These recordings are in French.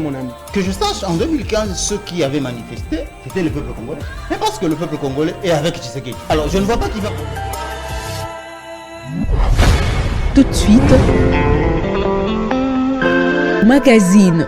Mon ami, que je sache, en 2015, ceux qui avaient manifesté, c'était le peuple congolais. Mais parce que le peuple congolais est avec Tshisekedi. Alors, je ne vois pas qui va... Tout de suite, magazine.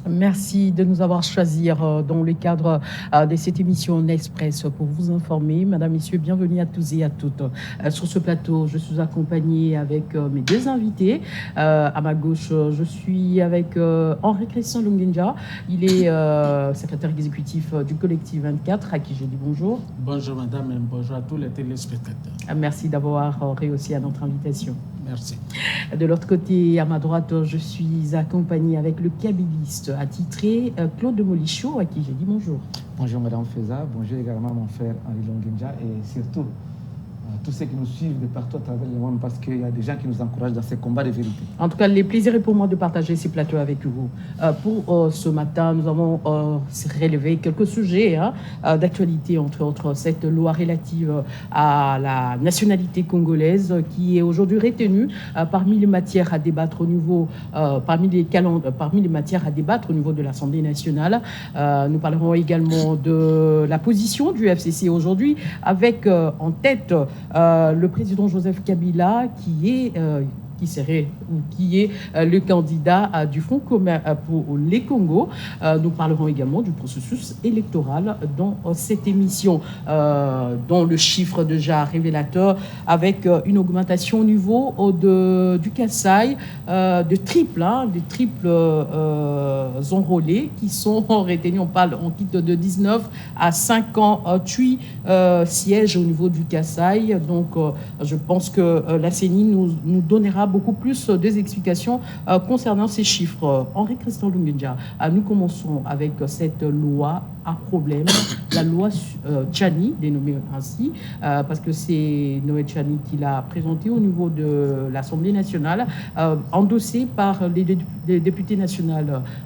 Merci de nous avoir choisis dans le cadre de cette émission Express pour vous informer. Mesdames, Messieurs, bienvenue à tous et à toutes. Sur ce plateau, je suis accompagnée avec mes deux invités. À ma gauche, je suis avec Henri-Christian Lungenja. Il est secrétaire exécutif du collectif 24, à qui je dis bonjour. Bonjour madame et bonjour à tous les téléspectateurs. Merci d'avoir réussi à notre invitation. Merci. De l'autre côté, à ma droite, je suis accompagnée avec le kabyliste attitré Claude Molichot, à qui j'ai dit bonjour. Bonjour Madame Feza, bonjour également mon frère Henri Lungenja et surtout tous ceux qui nous suivent de partout à travers le monde parce qu'il y a des gens qui nous encouragent dans ces combats de vérité. En tout cas, le plaisir est pour moi de partager ces plateaux avec vous. Pour ce matin, nous avons relevé quelques sujets d'actualité, entre autres cette loi relative à la nationalité congolaise qui est aujourd'hui retenue parmi les matières à débattre au niveau, parmi les matières à débattre au niveau de l'Assemblée nationale. Nous parlerons également de la position du FCC aujourd'hui avec en tête le président Joseph Kabila qui est le candidat du Fonds commun pour les Congos. Nous parlerons également du processus électoral dans cette émission, dont le chiffre déjà révélateur avec une augmentation au niveau du Kasaï de triples enrôlés qui sont retenus. On parle en titre de 19 à 58 sièges au niveau du Kasaï. Donc, je pense que la CENI nous donnera beaucoup plus des explications concernant ces chiffres. Henri-Christian Lungenja, nous commençons avec cette loi à problème, la loi Tchani, dénommée ainsi, parce que c'est Noël Tchani qui l'a présentée au niveau de l'Assemblée nationale, endossée par les députés nationaux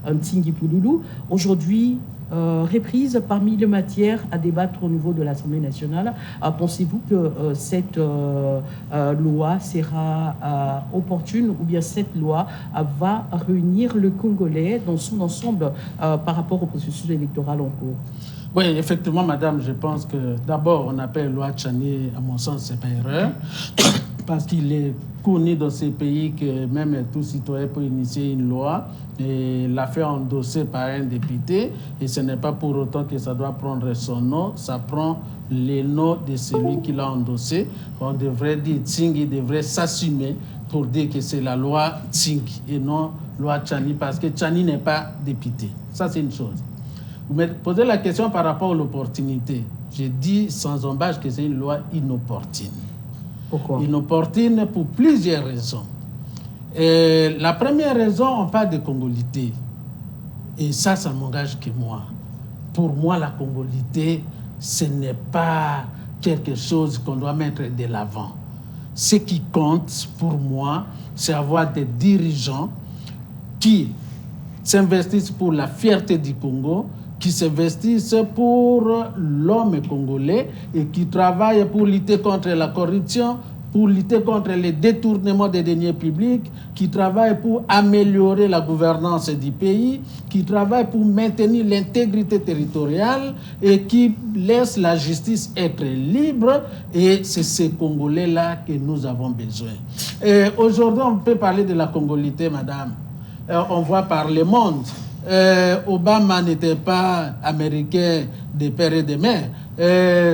Ntingi Pouloulou. Aujourd'hui, reprise parmi les matières à débattre au niveau de l'Assemblée nationale. Pensez-vous que cette loi sera opportune ou bien cette loi va réunir le Congolais dans son ensemble par rapport au processus électoral en cours? Oui, effectivement, madame, je pense que d'abord, on appelle loi Tchani, à mon sens, c'est pas erreur, parce qu'il est connu dans ces pays que même tout citoyen peut initier une loi et la faire endosser par un député, et ce n'est pas pour autant que ça doit prendre son nom, ça prend le nom de celui qui l'a endossé. On devrait dire Tsingi devrait s'assumer pour dire que c'est la loi Tsingi et non loi Tchani, parce que Tchani n'est pas député. Ça, c'est une chose. Vous me posez la question par rapport à l'opportunité. J'ai dit sans embâche que c'est une loi inopportune. Pourquoi? Inopportune pour plusieurs raisons. Et la première raison, on parle de congolité. Et ça m'engage que moi. Pour moi, la congolité, ce n'est pas quelque chose qu'on doit mettre de l'avant. Ce qui compte pour moi, c'est avoir des dirigeants qui s'investissent pour la fierté du Congo, qui s'investissent pour l'homme congolais et qui travaillent pour lutter contre la corruption, pour lutter contre les détournements des deniers publics, qui travaille pour améliorer la gouvernance du pays, qui travaille pour maintenir l'intégrité territoriale et qui laisse la justice être libre. Et c'est ces Congolais-là que nous avons besoin. Aujourd'hui, on peut parler de la congolité, madame. On voit par le monde. Obama n'était pas américain de père et de mère.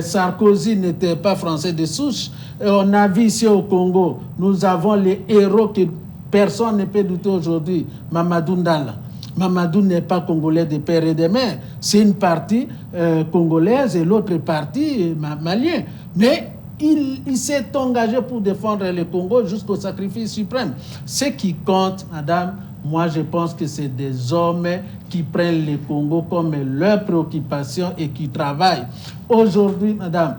Sarkozy n'était pas français de souche. On a vu ici au Congo, nous avons les héros que personne ne peut douter aujourd'hui. Mamadou Ndala. Mamadou n'est pas congolais de père et de mère. C'est une partie congolaise et l'autre partie malien. Mais il s'est engagé pour défendre le Congo jusqu'au sacrifice suprême. Ce qui compte, madame, moi je pense que c'est des hommes qui prennent le Congo comme leur préoccupation et qui travaillent. Aujourd'hui, madame,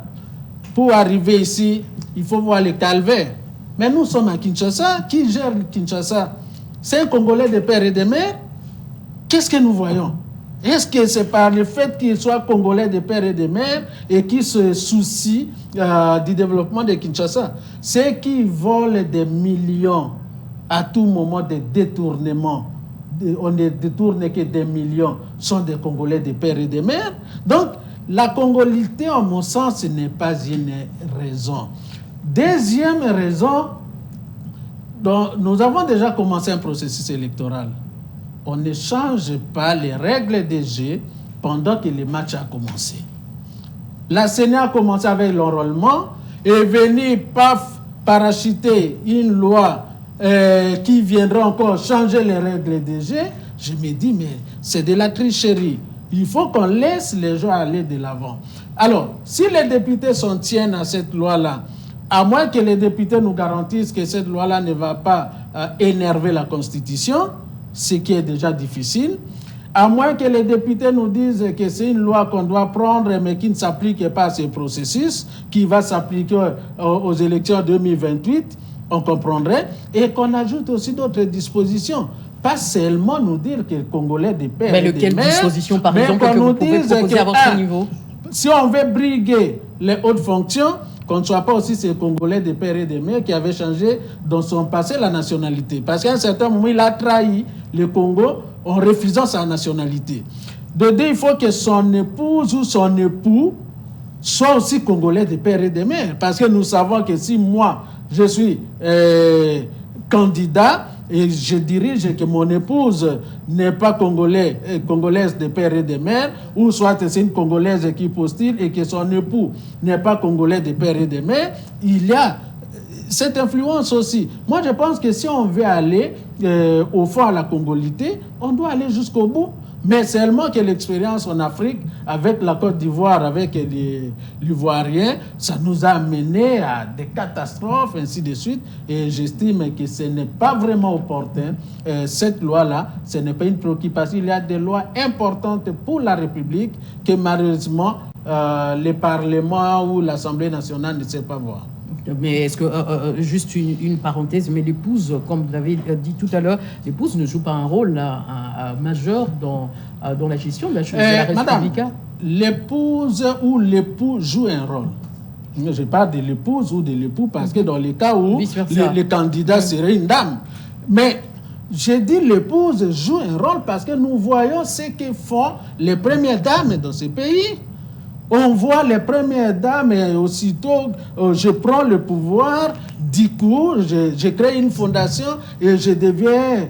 pour arriver ici, il faut voir le calvaire. Mais nous sommes à Kinshasa. Qui gère Kinshasa? C'est un Congolais de père et de mère. Qu'est-ce que nous voyons? Est-ce que c'est par le fait qu'il soit Congolais de père et de mère et qui se soucie du développement de Kinshasa? Ceux qui volent des millions à tout moment de détournement, on ne détourne que des millions, sont des Congolais de père et de mère. Donc, la congolité, en mon sens, ce n'est pas une raison. Deuxième raison, donc, nous avons déjà commencé un processus électoral. On ne change pas les règles des jeux pendant que le match a commencé. La CENI a commencé avec l'enrôlement et est venue parachuter une loi qui viendra encore changer les règles des jeux. Je me dis, mais c'est de la tricherie. Il faut qu'on laisse les gens aller de l'avant. Alors, si les députés s'en tiennent à cette loi-là, à moins que les députés nous garantissent que cette loi-là ne va pas énerver la Constitution, ce qui est déjà difficile, à moins que les députés nous disent que c'est une loi qu'on doit prendre mais qui ne s'applique pas à ce processus, qui va s'appliquer aux élections 2028, on comprendrait, et qu'on ajoute aussi d'autres dispositions. Pas seulement nous dire que les Congolais de père mais et lequel de mère, disposition, par mais exemple, qu'on que vous nous pouvez dise proposer que, à votre niveau? si on veut briguer les hautes fonctions, qu'on ne soit pas aussi ces Congolais de père et de mère qui avaient changé dans son passé la nationalité. Parce qu'à un certain moment, il a trahi le Congo en refusant sa nationalité. De deux, il faut que son épouse ou son époux soit aussi Congolais de père et de mère. Parce que nous savons que si moi, je suis candidat et je dirige que mon épouse n'est pas congolaise de père et de mère, ou soit c'est une Congolaise qui postule et que son époux n'est pas Congolais de père et de mère, il y a cette influence aussi. Moi, je pense que si on veut aller au fond à la congolité, on doit aller jusqu'au bout. Mais seulement que l'expérience en Afrique, avec la Côte d'Ivoire, avec les Ivoiriens, ça nous a amené à des catastrophes, ainsi de suite. Et j'estime que ce n'est pas vraiment opportun. Cette loi-là, ce n'est pas une préoccupation. Il y a des lois importantes pour la République que malheureusement, le Parlement ou l'Assemblée nationale ne sait pas voir. Mais est-ce que, juste une parenthèse, mais l'épouse, comme vous l'avez dit tout à l'heure, l'épouse ne joue pas un rôle majeur dans la gestion de la République. Madame, l'épouse ou l'époux joue un rôle. Je parle de l'épouse ou de l'époux parce que dans les cas où le candidat serait une dame. Mais je dis l'épouse joue un rôle parce que nous voyons ce que font les premières dames dans ce pays. On voit les premières dames et aussitôt je prends le pouvoir, du coup je crée une fondation et je deviens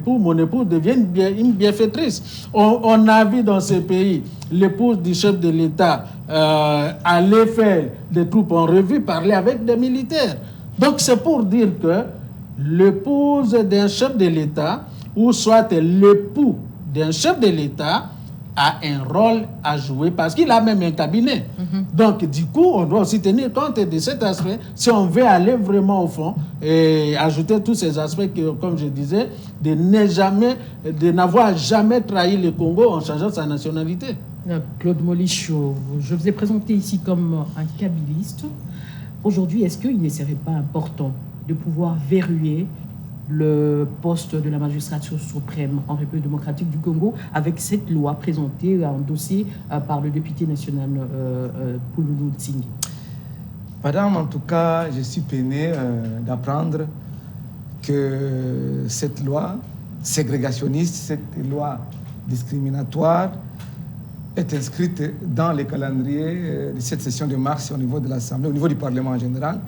mon épouse devient une bienfaitrice. On a vu dans ce pays l'épouse du chef de l'État aller faire des troupes en revue, parler avec des militaires. Donc c'est pour dire que l'épouse d'un chef de l'État ou soit l'époux d'un chef de l'État a un rôle à jouer parce qu'il a même un cabinet. Donc, du coup, on doit aussi tenir compte de cet aspect si on veut aller vraiment au fond et ajouter tous ces aspects que, comme je disais, de n'avoir jamais trahi le Congo en changeant sa nationalité. Claude Molichot, je vous ai présenté ici comme un kabylliste. Aujourd'hui, est-ce qu'il ne serait pas important de pouvoir verrouiller le poste de la magistrature suprême en République démocratique du Congo avec cette loi présentée, endossée par le député national Pouloulou Tsingi? Madame, en tout cas, je suis peiné d'apprendre que cette loi ségrégationniste, cette loi discriminatoire est inscrite dans le calendrier de cette session de mars au niveau de l'Assemblée, au niveau du Parlement en général.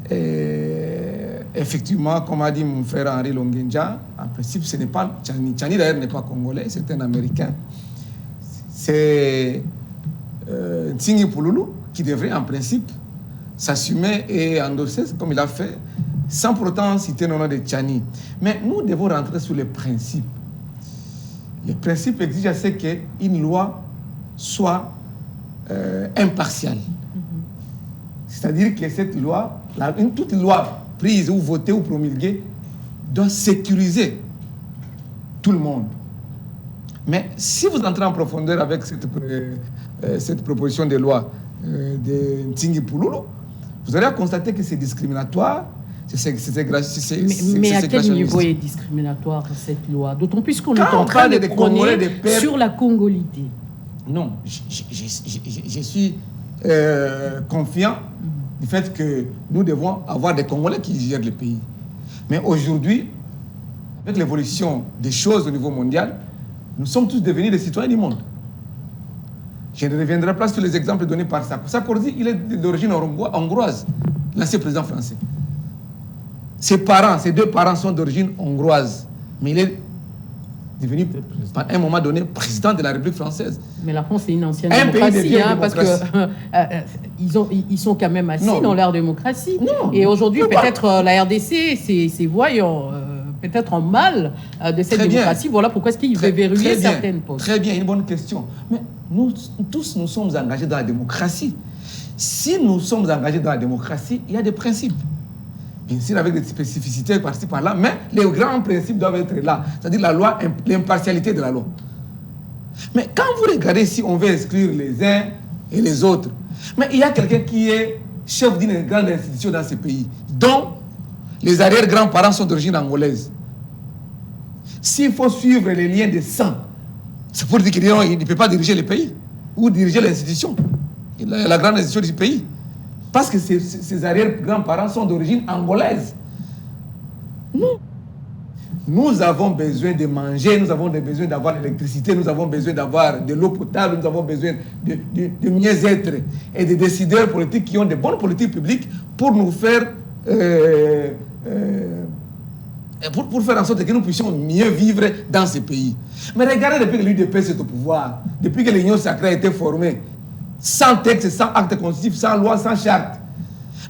Et effectivement, comme a dit mon frère Henri Longenja, en principe, ce n'est pas Tchani. Tchani d'ailleurs n'est pas congolais, c'est un Américain. C'est Ntingi Pouloulou qui devrait en principe s'assumer et endosser comme il a fait, sans pour autant citer le nom de Tchani. Mais nous devons rentrer sur les principes. Les principes exigent à ce qu'une loi soit impartiale. C'est-à-dire que cette loi, toute loi prise ou votée ou promulguée doit sécuriser tout le monde. Mais si vous entrez en profondeur avec cette proposition de loi de Ntingi Pouloulou, vous allez constater que c'est discriminatoire. Mais à quel niveau est discriminatoire cette loi? D'autant plus qu'on est en train de prôner sur la congolité. Non, je suis confiant du fait que nous devons avoir des Congolais qui gèrent le pays. Mais aujourd'hui, avec l'évolution des choses au niveau mondial, nous sommes tous devenus des citoyens du monde. Je ne reviendrai pas sur les exemples donnés par Sarkozy. Sarkozy, il est d'origine hongroise, l'ancien président français. Ses deux parents sont d'origine hongroise, mais il est devenu, à un moment donné, président de la République française. Mais la France est une ancienne démocratie, parce qu'ils sont quand même assis dans leur démocratie. Non, et aujourd'hui, peut-être la RDC, c'est voyant, peut-être en mal de cette démocratie. Voilà pourquoi est-ce qu'il veut verrouiller certaines postes. Très bien, une bonne question. Mais nous tous, nous sommes engagés dans la démocratie. Si nous sommes engagés dans la démocratie, il y a des principes. Bien sûr, avec des spécificités par-ci par-là, mais les grands principes doivent être là. C'est-à-dire la loi, l'impartialité de la loi. Mais quand vous regardez si on veut exclure les uns et les autres, mais il y a quelqu'un qui est chef d'une grande institution dans ce pays, dont les arrière-grands-parents sont d'origine angolaise. S'il faut suivre les liens de sang, c'est pour dire qu'il ne peut pas diriger le pays ou diriger l'institution, la grande institution du pays. Parce que ses arrière-grands-parents sont d'origine angolaise. Nous avons besoin de manger, nous avons besoin d'avoir de l'électricité, nous avons besoin d'avoir de l'eau potable, nous avons besoin de mieux-être et de décideurs politiques qui ont de bonnes politiques publiques pour nous faire... pour faire en sorte que nous puissions mieux vivre dans ce pays. Mais regardez, depuis que l'UDP est au pouvoir, depuis que l'Union sacrée a été formée, sans texte, sans acte constitutif, sans loi, sans charte.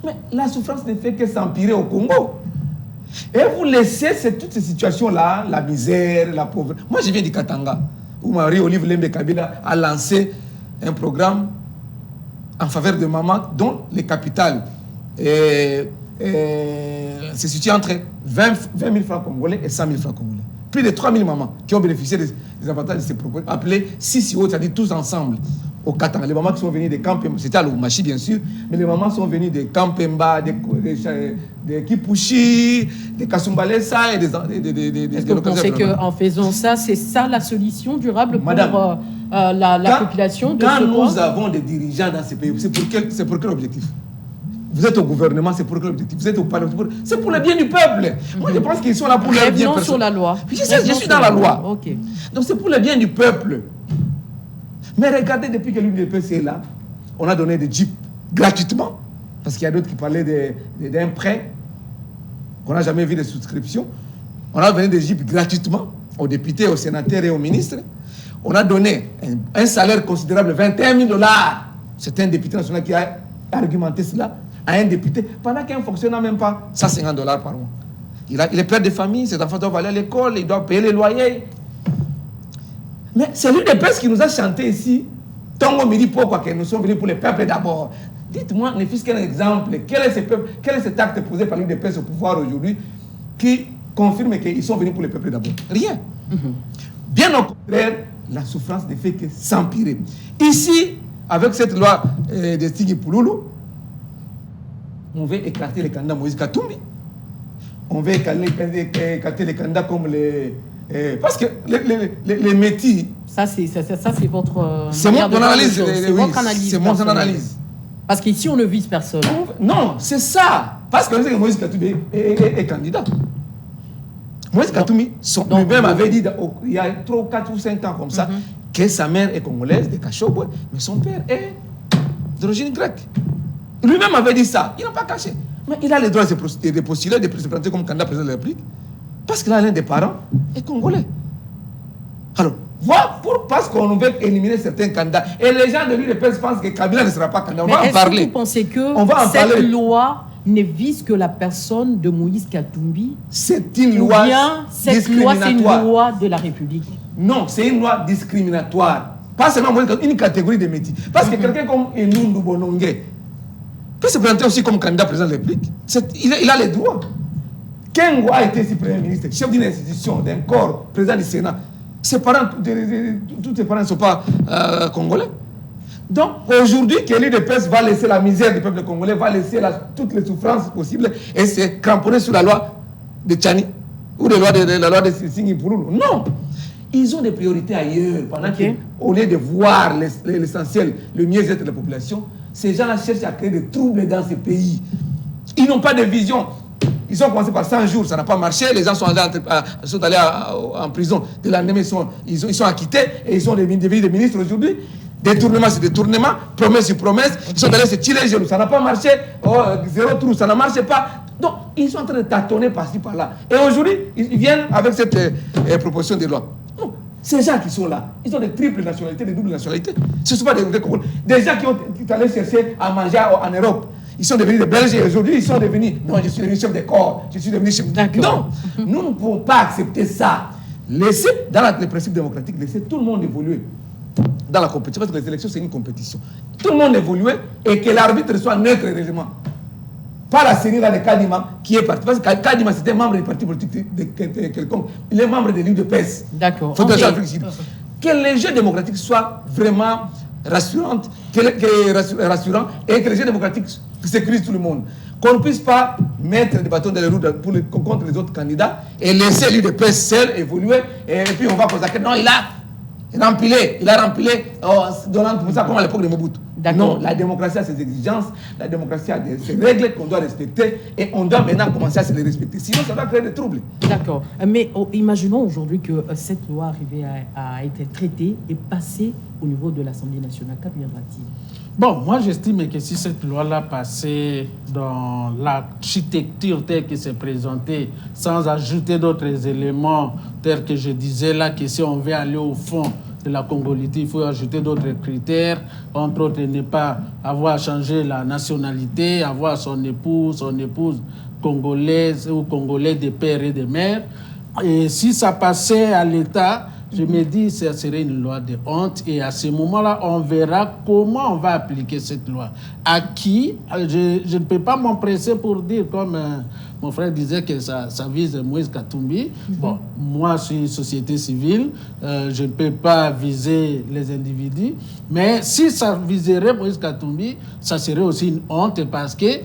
Mais la souffrance ne fait que s'empirer au Congo. Et vous laissez toutes ces situations-là, la misère, la pauvreté. Moi, je viens du Katanga, où Marie-Olive Lembe Kabila a lancé un programme en faveur de mamans dont les capitales se situent entre 20 000 francs congolais et 100 000 francs congolais. Plus de 3 000 mamans qui ont bénéficié des avantages de ces programmes, appelés CCO, c'est-à-dire tous ensemble. Au Katanga, les mamans qui sont venues des camps, c'était à Lubumbashi bien sûr, mais les mamans sont venues des Kampemba, des Kipushi, des Kasumbalesa et des Est-ce que vous pensez qu'en faisant ça, c'est ça la solution durable pour la population de quand nous avons des dirigeants dans ces pays, c'est pour quel objectif? Vous êtes au gouvernement, c'est pour quel objectif? Vous êtes au parlement, c'est pour le bien du peuple. Moi, je pense qu'ils sont là pour le bien. Sur la loi. Je suis dans la loi. Okay. Donc, c'est pour le bien du peuple. Mais regardez, depuis que l'UDPC est là, on a donné des jeeps gratuitement, parce qu'il y a d'autres qui parlaient d'un prêt qu'on n'a jamais vu de souscription. On a donné des jeeps gratuitement aux députés, aux sénateurs et aux ministres. On a donné un salaire considérable, $21 000. C'est un député national qui a argumenté cela à un député, pendant qu'un fonctionnaire n'a même pas $150 par mois. Il est père de famille, ses enfants doivent aller à l'école, il doit payer les loyers. Mais c'est l'UDPS qui nous a chanté ici, Tongo Midi pourquoi que nous sommes venus pour le peuple d'abord. Dites-moi, ne fût-ce qu'un exemple, quel est cet acte posé par l'UDPS au pouvoir aujourd'hui qui confirme qu'ils sont venus pour le peuple d'abord? Rien. Bien au contraire, la souffrance ne fait que s'empirer. Ici, avec cette loi de Ntingi Pouloulou, on veut écarter les candidats Moïse Katumbi. On veut écarter les candidats comme les... parce que les métis... Ça, c'est votre... C'est mon analyse. C'est mon analyse. Parce qu'ici, on ne vise personne. Non, c'est ça. Parce que Moïse Katumbi est candidat. Moïse Katumbi lui-même avait dit, il y a 3, 4 ou 5 ans comme ça, que sa mère est congolaise, de Kachobwe, mais son père est d'origine grecque. Lui-même avait dit ça. Il n'a pas caché. Mais il a le droit de postuler, de se présenter comme candidat président de la République, parce qu'il a l'un des parents est congolais. Alors, voilà parce qu'on veut éliminer certains candidats. Et les gens de l'UDPS pensent que Kabila ne sera pas candidat. On va en parler. Est-ce que vous pensez que cette loi ne vise que la personne de Moïse Katumbi? C'est une loi cette loi, c'est une loi de la République? Non, c'est une loi discriminatoire. Pas seulement une catégorie de métiers. Parce que quelqu'un comme Enundu Bonongue peut se présenter aussi comme candidat président de la République. Il a les droits. Kengo a été ici Premier ministre, chef d'une institution, d'un corps, président du Sénat. Ses parents, tous ses parents ne sont pas congolais. Donc aujourd'hui, que l'UDPS va laisser la misère du peuple congolais, va laisser toutes les souffrances possibles et se cramponner sur la loi de Tchani ou la loi de Singhi Pouloulou. Non! Ils ont des priorités ailleurs. Pendant qu'au lieu de voir l'essentiel, le mieux-être de la population, ces gens-là cherchent à créer des troubles dans ces pays. Ils n'ont pas de vision. Ils ont commencé par 100 jours, ça n'a pas marché. Les gens sont allés en prison. De l'année, ils sont acquittés et ils sont devenus des ministres aujourd'hui. Détournement sur détournement, promesse sur promesse. Ils sont allés se tirer les genoux, ça n'a pas marché. Zéro trou, ça n'a marché pas. Donc, ils sont en train de tâtonner par-ci, par-là. Et aujourd'hui, ils viennent avec cette proposition de loi. Non, ces gens qui sont là, ils ont des triples nationalités, des doubles nationalités. Ce ne sont pas des Congolais. Des gens qui ont allé chercher à manger en Europe. Ils sont devenus des Belges et aujourd'hui ils sont devenus. Non, je suis devenu chef de corps, je suis devenu chef. Non, nous ne pouvons pas accepter ça. Laissez, dans les principes démocratiques, laissez tout le monde évoluer dans la compétition. Parce que les élections, c'est une compétition. Tout le monde évolue et que l'arbitre soit neutre et règlement. Pas la série de Kadima qui est parti. Parce que Kadima, c'était membre du parti politique de quelconque. Il est membre de l'UDPS. D'accord. Que les jeux démocratiques soient vraiment rassurants et que les jeux démocratiques sécurisent tout le monde. Qu'on ne puisse pas mettre des bâtons dans les roues contre les autres candidats et laisser l'UDPS seul évoluer et puis on va consacrer. Non, il a rempilé, donnant tout ça comme à l'époque de Mobutu. Non, la démocratie a ses exigences, la démocratie a ses règles qu'on doit respecter et on doit maintenant commencer à se les respecter. Sinon, ça va créer des troubles. D'accord. Mais imaginons aujourd'hui que cette loi arrivait à être traitée et passée au niveau de l'Assemblée nationale. Qu'adviendra-t-il? Bon, moi j'estime que si cette loi-là passait dans l'architecture telle que c'est présentée, sans ajouter d'autres éléments tels que je disais là, que si on veut aller au fond de la congolité, il faut ajouter d'autres critères, entre autres ne pas avoir changé la nationalité, avoir son épouse congolaise ou congolais de père et de mère. Et si ça passait à l'État, je me dis que ça serait une loi de honte et à ce moment-là, on verra comment on va appliquer cette loi. À qui? Je ne peux pas m'empresser pour dire, comme mon frère disait que ça vise Moïse Katumbi. Bon, moi, je suis société civile, je ne peux pas viser les individus, mais si ça viserait Moïse Katumbi, ça serait aussi une honte parce que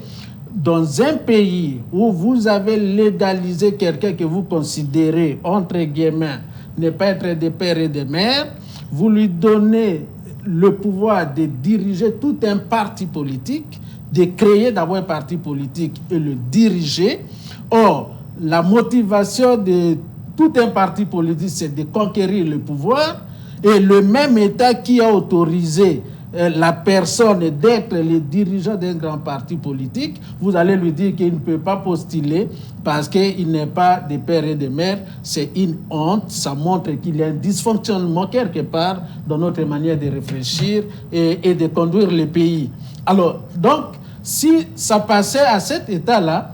dans un pays où vous avez légalisé quelqu'un que vous considérez, entre guillemets, ne pas être des pères et des mères, vous lui donnez le pouvoir de diriger tout un parti politique, de créer d'abord un parti politique et le diriger. Or, la motivation de tout un parti politique, c'est de conquérir le pouvoir, et le même État qui a autorisé la personne d'être le dirigeant d'un grand parti politique, vous allez lui dire qu'il ne peut pas postuler parce qu'il n'est pas de père et de mère. C'est une honte, ça montre qu'il y a un dysfonctionnement quelque part dans notre manière de réfléchir et de conduire le pays. Alors, donc, si ça passait à cet état-là,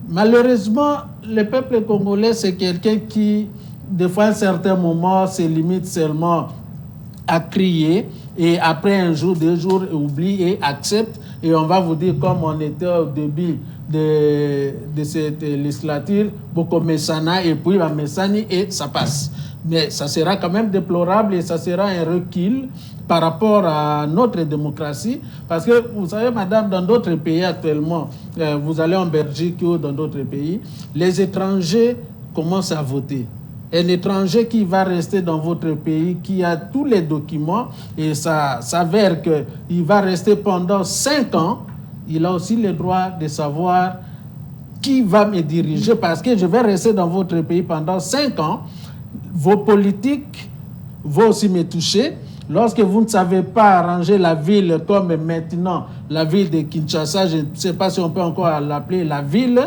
malheureusement, le peuple congolais, c'est quelqu'un qui, des fois, à un certain moment, se limite seulement à crier, et après un jour, 2 jours, oublie et accepte. Et on va vous dire, comme on était au début de cette législature, beaucoup Messana, et puis à Messani, et ça passe. Mais ça sera quand même déplorable et ça sera un recul par rapport à notre démocratie. Parce que, vous savez, madame, dans d'autres pays actuellement, vous allez en Belgique ou dans d'autres pays, les étrangers commencent à voter. Un étranger qui va rester dans votre pays, qui a tous les documents, et ça s'avère qu'il va rester pendant 5 ans, il a aussi le droit de savoir qui va me diriger, parce que je vais rester dans votre pays pendant 5 ans. Vos politiques vont aussi me toucher. Lorsque vous ne savez pas arranger la ville comme maintenant, la ville de Kinshasa, je ne sais pas si on peut encore l'appeler la ville,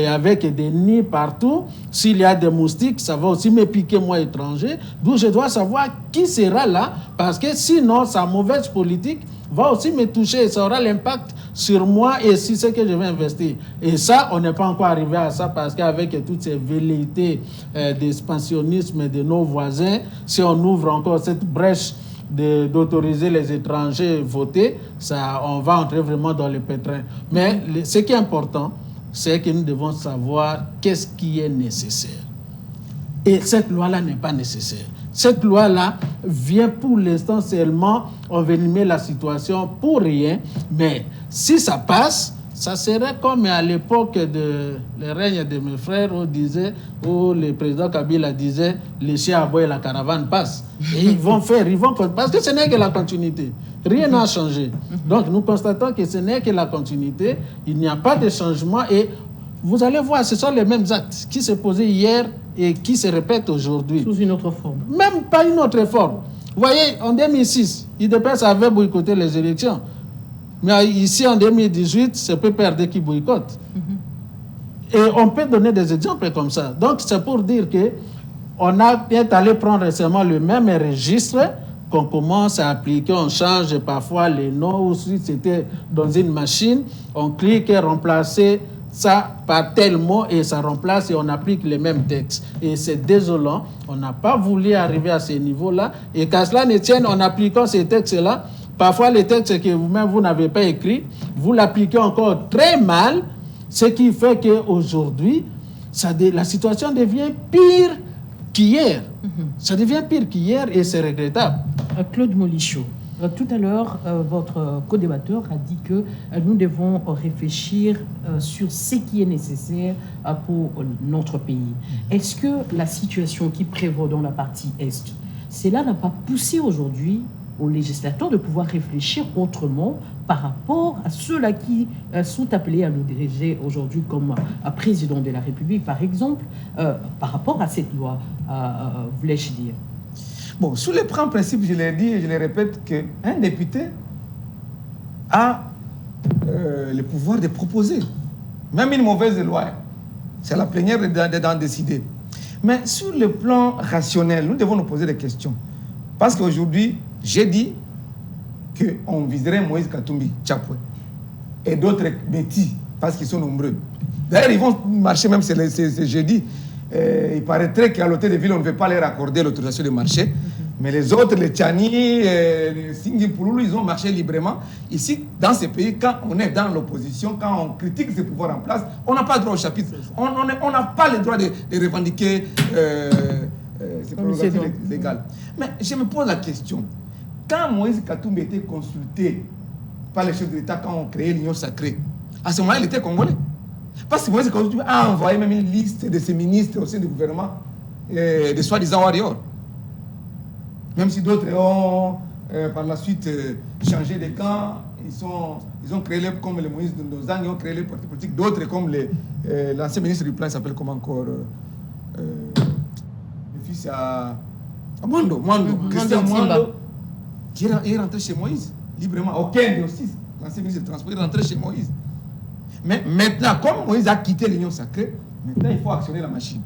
avec des nids partout, s'il y a des moustiques, ça va aussi me piquer, moi, étranger. D'où je dois savoir qui sera là, parce que sinon, sa mauvaise politique va aussi me toucher et ça aura l'impact sur moi et sur ce que je vais investir. Et ça, on n'est pas encore arrivé à ça parce qu'avec toutes ces velléités d'expansionnisme de nos voisins, si on ouvre encore cette brèche d'autoriser les étrangers à voter, ça, on va entrer vraiment dans le pétrin. Mais ce qui est important, c'est que nous devons savoir qu'est-ce qui est nécessaire. Et cette loi-là n'est pas nécessaire. Cette loi-là vient pour l'instant seulement envenimer la situation pour rien. Mais si ça passe, ça serait comme à l'époque de le règne de mes frères où le président Kabila disait les chiens aboient et la caravane passe. Et ils vont parce que ce n'est que la continuité. Rien n'a changé. Donc nous constatons que ce n'est que la continuité. Il n'y a pas de changement et vous allez voir, ce sont les mêmes actes qui se posaient hier et qui se répètent aujourd'hui. Sous une autre forme. Même pas une autre forme. Vous voyez, en 2006, IDPS avait boycotté les élections. Mais ici, en 2018, c'est PPRD qui boycotte. Et on peut donner des exemples comme ça. Donc, c'est pour dire qu'on est allé prendre récemment le même registre qu'on commence à appliquer. On change parfois les noms, ou si c'était dans une machine, on clique et remplacer ça par tel mot et ça remplace et on applique les mêmes textes. Et c'est désolant. On n'a pas voulu arriver à ce niveau-là. Et qu'à cela ne tienne, en appliquant ces textes-là, parfois les textes que vous-même vous n'avez pas écrits, vous l'appliquez encore très mal, ce qui fait qu'aujourd'hui, la situation devient pire qu'hier. Ça devient pire qu'hier et c'est regrettable. Claude Molichot, tout à l'heure, votre co-débatteur a dit que nous devons réfléchir sur ce qui est nécessaire pour notre pays. Est-ce que la situation qui prévaut dans la partie Est, cela n'a pas poussé aujourd'hui aux législateurs de pouvoir réfléchir autrement par rapport à ceux-là qui sont appelés à nous diriger aujourd'hui comme président de la République, par exemple, par rapport à cette loi, voulais-je dire? Bon, sur le principe, je l'ai dit et je le répète, qu'un député a le pouvoir de proposer, même une mauvaise loi. C'est la plénière d'en décider. Mais sur le plan rationnel, nous devons nous poser des questions. Parce qu'aujourd'hui, j'ai dit qu'on viserait Moïse Katumbi, Tchapoué, et d'autres bêtis, parce qu'ils sont nombreux. D'ailleurs, ils vont marcher même, c'est jeudi. Il paraîtrait qu'à l'hôtel de ville, on ne veut pas leur accorder l'autorisation de marcher. Mais les autres, les Tchani, les Singipouloulou, ils ont marché librement. Ici, dans ces pays, quand on est dans l'opposition, quand on critique ces pouvoirs en place, on n'a pas le droit au chapitre. On n'a pas le droit de revendiquer ces prérogatives légales. Mais je me pose la question. Quand Moïse Katumbi était consulté par les chefs de l'État quand on créait l'Union sacrée, à ce moment-là, il était congolais. Parce que Moïse Katumbi a envoyé même une liste de ses ministres au sein du gouvernement, de soi-disant warriors. Même si d'autres ont par la suite changé de camp, ils ont créé comme les Moïse Ndozang, ils ont créé les partis politiques. D'autres comme l'ancien ministre du plan, il s'appelle comment encore le fils à Mwando, Christian Mwando, qui est rentré chez Moïse, librement. Aucun aussi, l'ancien ministre du Transport, est rentré chez Moïse. Mais maintenant, comme Moïse a quitté l'Union sacrée, maintenant il faut actionner la machine.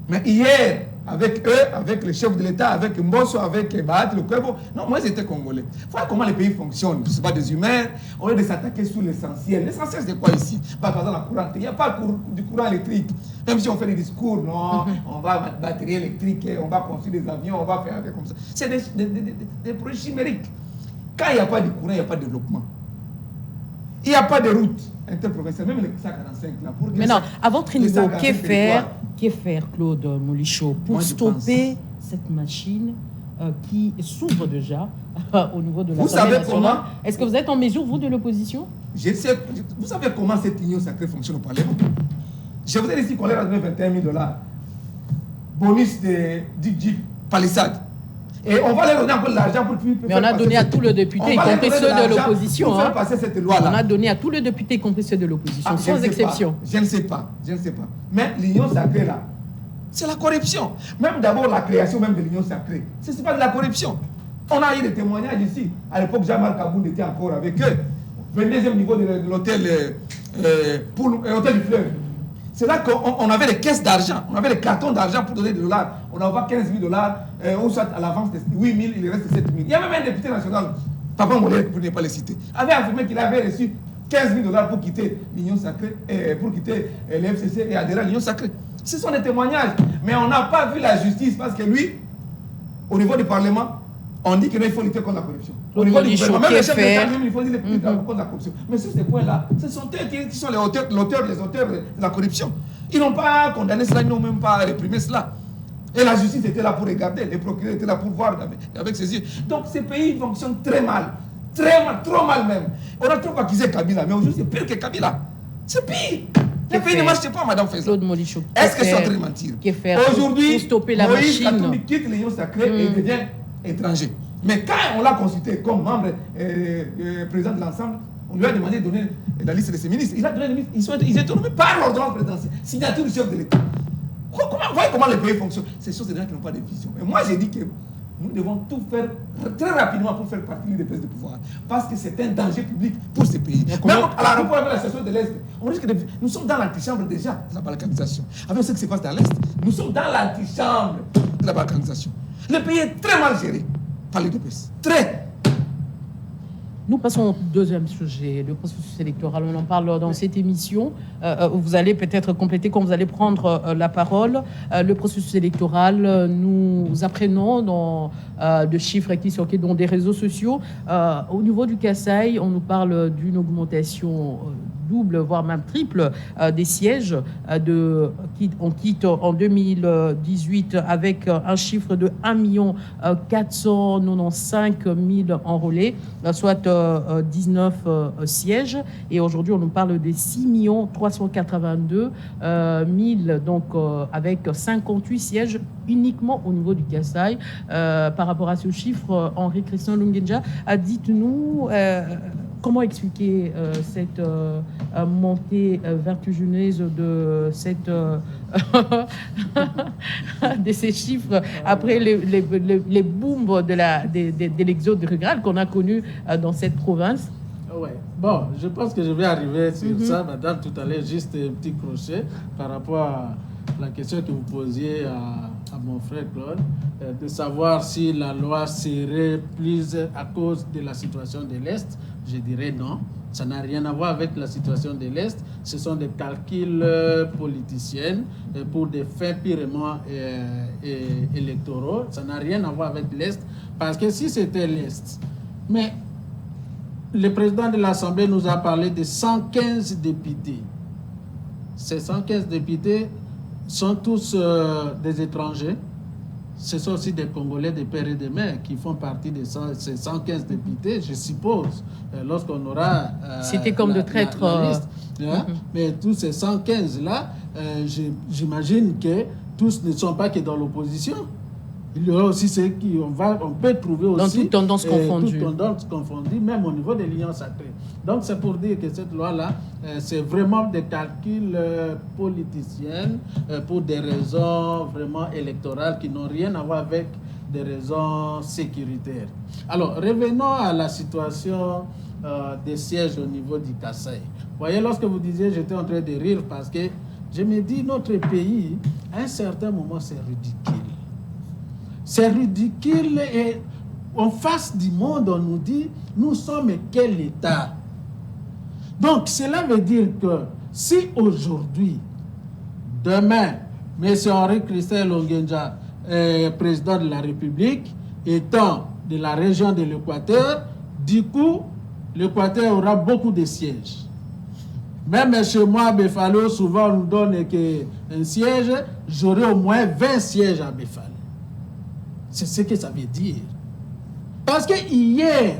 Mais hier, avec eux, avec le chef de l'État, avec Mbosso, avec Bahat, le Kwebo, non, Moïse était congolais. Voilà comment les pays fonctionnent. Ce n'est pas des humains, au lieu de s'attaquer sur l'essentiel. L'essentiel, c'est quoi ici? Par exemple, la courant. Il n'y a pas du courant électrique. Même si on fait des discours, non, on va batterie électrique, on va construire des avions, on va faire comme ça. C'est des projets chimériques. Quand il n'y a pas de courant, il n'y a pas de développement. Il n'y a pas de route interprovinciale, même les 145 là. Mais non, à votre niveau, que faire, Claude Molichot, pour stopper cette machine qui s'ouvre déjà au niveau de l'Assemblée nationale? Est-ce que vous êtes en mesure, vous, de l'opposition? Vous savez comment cette union sacrée fonctionne au Parlement? Je vous ai dit ici qu'on leur a donné $21 000. bonus du Jeep Palisade. Et on va leur donner encore de l'argent pour qu'ils puissent. Mais on a donné à tous les députés, y compris ceux de l'opposition. Pour faire passer cette loi-là. On a donné à tous les députés, y compris ceux de l'opposition, sans exception. Je ne sais pas. Mais l'union sacrée là, c'est la corruption. Même d'abord la création même de l'union sacrée, ce n'est pas de la corruption. On a eu des témoignages ici. À l'époque, Jean-Marc Kaboul était encore avec eux. 22e niveau de l'hôtel Hôtel du Fleuve. C'est là qu'on avait des caisses d'argent, on avait des cartons d'argent pour donner des dollars. On envoie 15 000 dollars, ou soit à l'avance de 8 000, il reste 7 000. Il y a même un député national, Papa Mollet, pour ne pas le citer, avait affirmé qu'il avait reçu 15 000 dollars pour quitter l'Union sacrée, pour quitter l'FCC et adhérer à l'Union sacrée. Ce sont des témoignages. Mais on n'a pas vu la justice parce que lui, au niveau du Parlement, on dit qu'il faut lutter contre la corruption. Au niveau du gouvernement, même les chefs d'État, il faut lutter contre la corruption. Mais sur ces points-là, ce sont eux qui sont les auteurs de la corruption. Ils n'ont pas condamné cela, ils n'ont même pas réprimé cela. Et la justice était là pour regarder, les procureurs étaient là pour voir avec ses yeux. Donc ces pays fonctionnent très mal, trop mal même. On a trop accusé Kabila, mais aujourd'hui c'est pire que Kabila. C'est pire. Les pays ne marchent pas, Madame Faisal. Est-ce que c'est en train de mentir? Aujourd'hui, Moïse Katumbi quitte l'Union sacrée et devient étranger. Mais quand on l'a consulté comme membre président de l'ensemble, on lui a demandé de donner la liste de ses ministres. Il a donné les ministres. Ils étaient nommés par l'ordonnance présidentielle, signature du chef de l'État. Voyez comment les pays fonctionnent. C'est choses des gens qui n'ont pas de vision. Et moi, j'ai dit que nous devons tout faire très rapidement pour faire partie des places de pouvoir. Parce que c'est un danger public pour ces pays. Même à la rapport avec la situation de l'Est, on risque de... Nous sommes dans l'antichambre déjà de la balkanisation. Avec ce qui se passe dans l'Est, nous sommes dans l'antichambre de la balkanisation. Le pays est très mal géré par l'UDPS. Très. Nous passons au deuxième sujet, le processus électoral. On en parle dans cette émission. Vous allez peut-être compléter quand vous allez prendre la parole. Le processus électoral, nous apprenons dans de chiffres qui sortent dans des réseaux sociaux. Au niveau du Kasaï, on nous parle d'une augmentation double, voire même triple des sièges. On quitte en 2018 avec un chiffre de 1 495 000 enrôlés, soit 19 sièges. Et aujourd'hui, on nous parle de 6 382 000, donc avec 58 sièges uniquement au niveau du Kasaï. Par rapport à ce chiffre, Henri-Christian Lungenja, dites-nous... comment expliquer cette montée vertigineuse de ces chiffres après les booms de l'exode rural qu'on a connu dans cette province? Ouais. Bon, je pense que je vais arriver sur ça, madame, tout à l'heure, juste un petit crochet par rapport à la question que vous posiez à mon frère Claude, de savoir si la loi serait prise à cause de la situation de l'Est. Je dirais non. Ça n'a rien à voir avec la situation de l'Est. Ce sont des calculs politiciens pour des fins purement électoraux. Ça n'a rien à voir avec l'Est. Parce que si c'était l'Est, mais le président de l'Assemblée nous a parlé de 115 députés. Ces 115 députés sont tous des étrangers. Ce sont aussi des Congolais de père et de mère qui font partie de ces 115 députés, je suppose, lorsqu'on aura... C'était comme de traîtres. Mais tous ces 115-là, j'imagine que tous ne sont pas que dans l'opposition. Il y aura aussi ceux qui on peut trouver aussi... Dans toute tendance confondue. Toute tendance confondue, même au niveau de l'Union sacrée. Donc c'est pour dire que cette loi-là, c'est vraiment des calculs politiciens pour des raisons vraiment électorales qui n'ont rien à voir avec des raisons sécuritaires. Alors, revenons à la situation des sièges au niveau du Kasaï. Vous voyez, lorsque vous disiez, j'étais en train de rire parce que je me dis, notre pays, à un certain moment, c'est ridicule. C'est ridicule et en face du monde, on nous dit, nous sommes quel État? Donc, cela veut dire que si aujourd'hui, demain, M. Henri-Christian Lungenja est président de la République, étant de la région de l'Équateur, du coup, l'Équateur aura beaucoup de sièges. Même chez moi, à Befalo, souvent on nous donne un siège, j'aurai au moins 20 sièges à Befalo. C'est ce que ça veut dire. Parce que hier,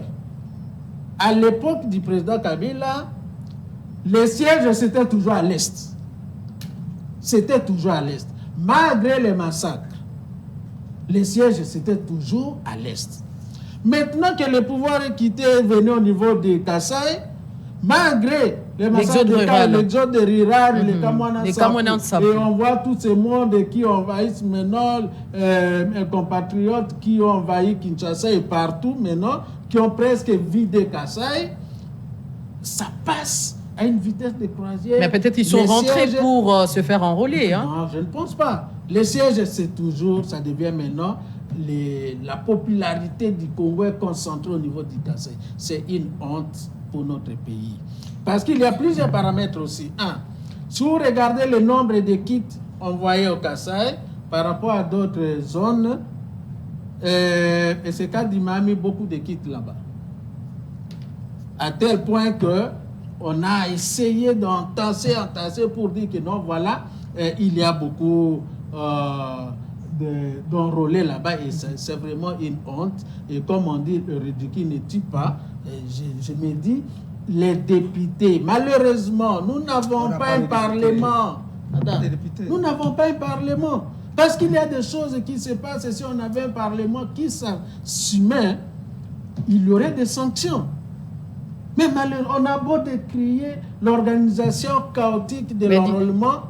à l'époque du président Kabila, les sièges, c'était toujours à l'Est. C'était toujours à l'Est. Malgré les massacres, les sièges, c'était toujours à l'est. Maintenant que le pouvoir est quitté et venu au niveau de Kasaï, malgré les massacres l'exode rural, les Kamwana, et on voit tous ces mondes qui envahissent maintenant, mes compatriotes qui ont envahi Kinshasa et partout maintenant, qui ont presque vidé Kasaï, ça passe à une vitesse de croisière. Mais peut-être ils sont rentrés pour se faire enrôler. Hein? Non, je ne pense pas. Les sièges, c'est toujours, ça devient maintenant, la popularité du Congo est concentrée au niveau du Kasaï. C'est une honte pour notre pays. Parce qu'il y a plusieurs paramètres aussi. Un, si vous regardez le nombre de kits envoyés au Kasaï par rapport à d'autres zones, et c'est cas qu'il m'a mis beaucoup de kits là-bas. À tel point que on a essayé d'entasser pour dire que non, voilà, il y a beaucoup d'enrôlés là-bas et c'est vraiment une honte. Et comme on dit, le ridicule ne tue pas. Je me dis, les députés, malheureusement, nous n'avons pas un parlement. Nous n'avons pas un parlement. Parce qu'il y a des choses qui se passent et si on avait un parlement qui s'assumait, il y aurait des sanctions. Mais malheureusement, on a beau décrier l'organisation chaotique de l'enrôlement,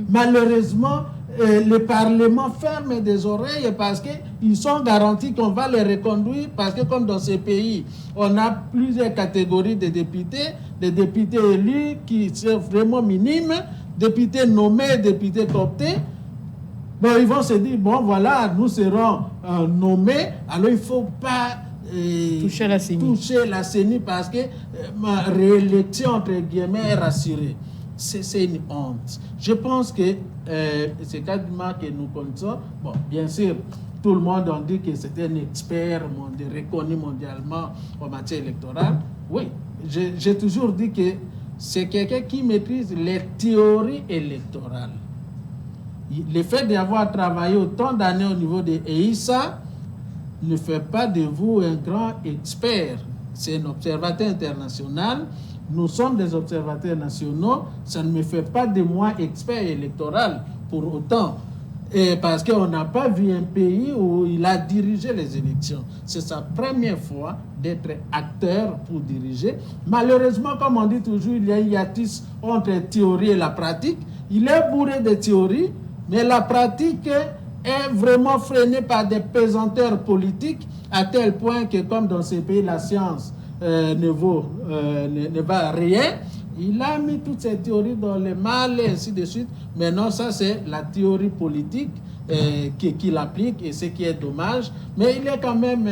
malheureusement, le Parlement ferme des oreilles parce qu'ils sont garantis qu'on va les reconduire parce que comme dans ces pays, on a plusieurs catégories de députés, des députés élus qui sont vraiment minimes, députés nommés, députés cooptés. Bon, ils vont se dire, bon voilà, nous serons nommés, alors il ne faut pas toucher la CENI parce que ma réélection, entre guillemets, est rassurée. C'est une honte. Je pense que c'est quasiment que nous connaissons. Bon, bien sûr, tout le monde a dit que c'était un expert reconnu mondialement en matière électorale. Oui, j'ai toujours dit que c'est quelqu'un qui maîtrise les théories électorales. Le fait d'avoir travaillé autant d'années au niveau de EISA ne fait pas de vous un grand expert. C'est un observateur international. Nous sommes des observateurs nationaux. Ça ne me fait pas de moi expert électoral pour autant. Et parce qu'on n'a pas vu un pays où il a dirigé les élections. C'est sa première fois d'être acteur pour diriger. Malheureusement, comme on dit toujours, il y a un hiatus entre la théorie et la pratique. Il est bourré de théorie, mais la pratique est vraiment freinée par des pesanteurs politiques à tel point que, comme dans ces pays, la science ne va rien. Il a mis toutes ces théories dans le mal et ainsi de suite. Maintenant, ça, c'est la théorie politique qu'il applique et ce qui est dommage. Mais il est quand même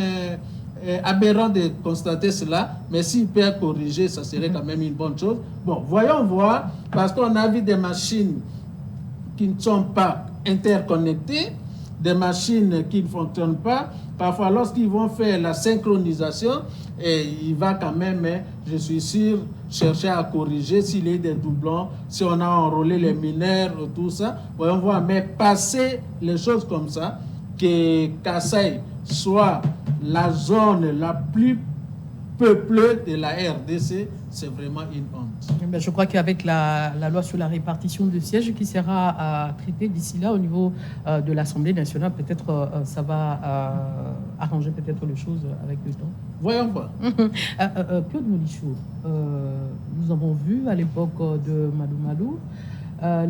aberrant de constater cela. Mais s'il peut corriger, ça serait quand même une bonne chose. Bon, voyons voir, parce qu'on a vu des machines qui ne sont pas interconnectées, des machines qui ne fonctionnent pas. Parfois, lorsqu'ils vont faire la synchronisation, il va quand même, je suis sûr, chercher à corriger s'il y a des doublons, si on a enrôlé les mineurs, tout ça. Voyons voir, mais passer les choses comme ça, que Kasaï soit la zone la plus peuplée de la RDC, c'est vraiment une honte. Je crois qu'avec la loi sur la répartition de sièges qui sera traitée d'ici là au niveau de l'Assemblée nationale, peut-être ça va arranger peut-être les choses avec le temps. Voyons voir. Claude Molichou, nous avons vu à l'époque de Madou Malou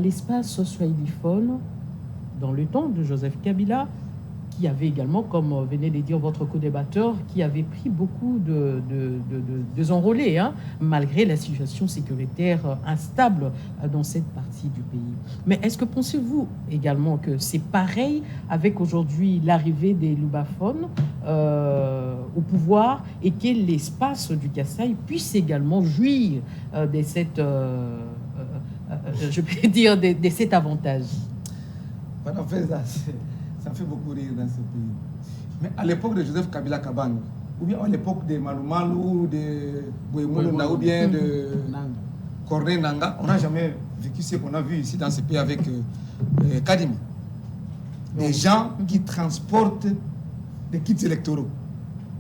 l'espace swahiliphone dans le temps de Joseph Kabila, qui avait également, comme venait de dire votre co-débatteur, qui avait pris beaucoup de enrôlés, hein, malgré la situation sécuritaire instable dans cette partie du pays. Mais est-ce que pensez-vous également que c'est pareil avec aujourd'hui l'arrivée des lubaphones au pouvoir et que l'espace du Kasaï puisse également jouir de cette, je peux dire, de cet avantage? En fait, ça me fait beaucoup rire dans ce pays. Mais à l'époque de Joseph Kabila Kabango, ou bien à l'époque de Malou Malou, de Bouymoulou, ou bien de Corneille Nanga, on n'a jamais vécu ce qu'on a vu ici dans ce pays avec Kadima. Des gens qui transportent des kits électoraux,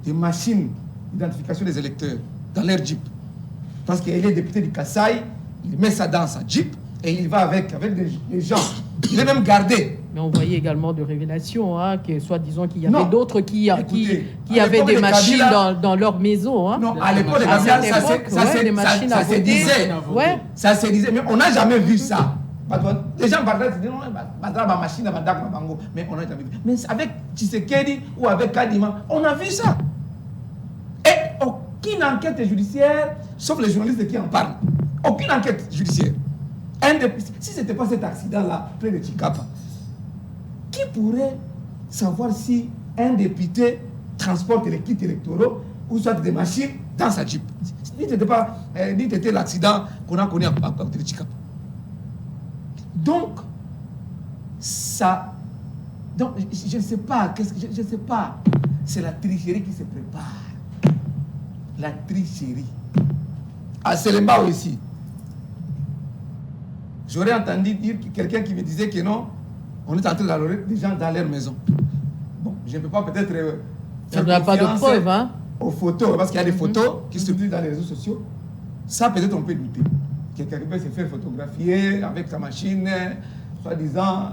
des machines d'identification des électeurs dans leur jeep. Parce qu'il est député du Kasaï, il met ça dans sa jeep et il va avec des gens. Il est même gardé Mais on voyait également de révélations, hein, que soi-disant qu'il y avait Non. d'autres qui Écoutez, à avaient l'époque des de machines Kabila- dans leur maison. Hein. Non, à l'époque de À Kabila, cette ça époque, se- ça ouais, se- des machines ça à se voter. disait. Ouais. Ça se disait, mais on n'a jamais vu ça. Les gens parlaient, ils disaient, non, ma machine, mais on n'a jamais vu. Mais avec Tshisekedi ou avec Kadima, on a vu ça. Et aucune enquête judiciaire, sauf les journalistes qui en parlent, aucune enquête judiciaire. Si ce n'était pas cet accident-là, près de Chikapa, qui pourrait savoir si un député transporte les kits électoraux ou soit des machines dans sa Jeep? Ni c'était l'accident qu'on a connu à côté de Chikapa. Donc, ça. Donc, je ne sais pas, je ne sais pas. C'est la tricherie qui se prépare. La tricherie. À Selemba aussi. J'aurais entendu dire quelqu'un qui me disait que non, on est en train d'allouer des gens dans leur maison. Bon, je ne peux pas peut-être. Il n'y a pas de preuves, hein? Aux photos, parce qu'il y a des photos qui circulent dans les réseaux sociaux. Ça, peut-être, on peut douter. Quelqu'un peut se faire photographier avec sa machine, soi-disant,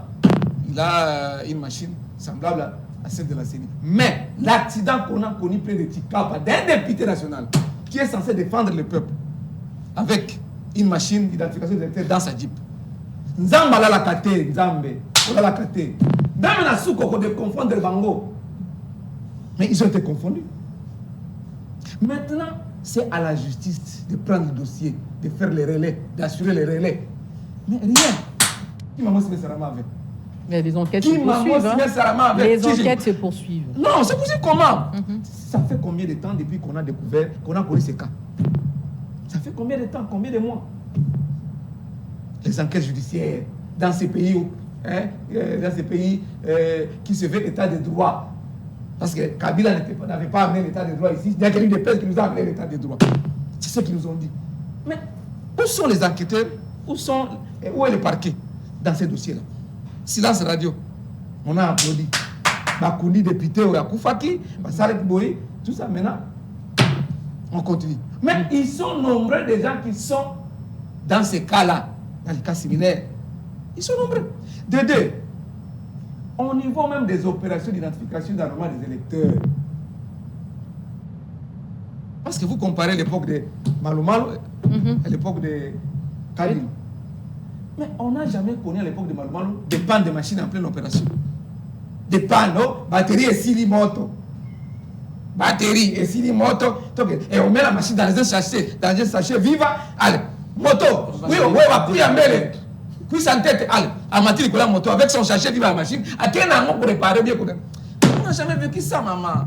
il a une machine semblable à celle de la CENI. Mais l'accident qu'on a connu près de Chikapa, d'un député national, qui est censé défendre le peuple, avec une machine d'identification d'électeurs dans sa Jeep. Nzamba la kate, Nzambe, la kate. Dans la souko de confondre Bango. Mais ils ont été confondus. Maintenant, c'est à la justice de prendre le dossier, de faire les relais, d'assurer les relais. Mais rien. Qui m'a montré ça avec? Mais les enquêtes Qui se m'a poursuivent. montré Hein. ça avec? Les enquêtes se poursuivent. Non, c'est possible comment? Ça fait combien de temps depuis qu'on a découvert, qu'on a connu ces cas? Ça fait combien de temps, combien de mois? Les enquêtes judiciaires dans ces pays, qui se veulent état de droit. Parce que Kabila n'avait pas amené l'état de droit ici. Il y a quelqu'un de presse qui nous a amené l'état de droit. C'est ce qu'ils nous ont dit. Mais où sont les enquêteurs? Où est le parquet dans ces dossiers-là? Silence radio. On a applaudi. Bakouni, député, Oyakoufaki, Basarek Boy, tout ça maintenant. On continue. Mais ils sont nombreux des gens qui sont dans ces cas-là, dans les cas similaires. Ils sont nombreux. De deux, au niveau même des opérations d'identification d'armement des électeurs. Parce que vous comparez l'époque de Malou à l'époque de Kadim. Mais on n'a jamais connu à l'époque de Malou des pannes de machines en pleine opération. Des pannes, non? Batterie et sili moto. Batterie et sili moto. Et on met la machine dans un sachet viva. Allez, moto. Oui, on va couiller à mêler. Puis sa tête, allez, à Mathilde la moto avec son sachet viva à la machine. À quel moment pour réparer bien? On n'a jamais vécu ça, maman.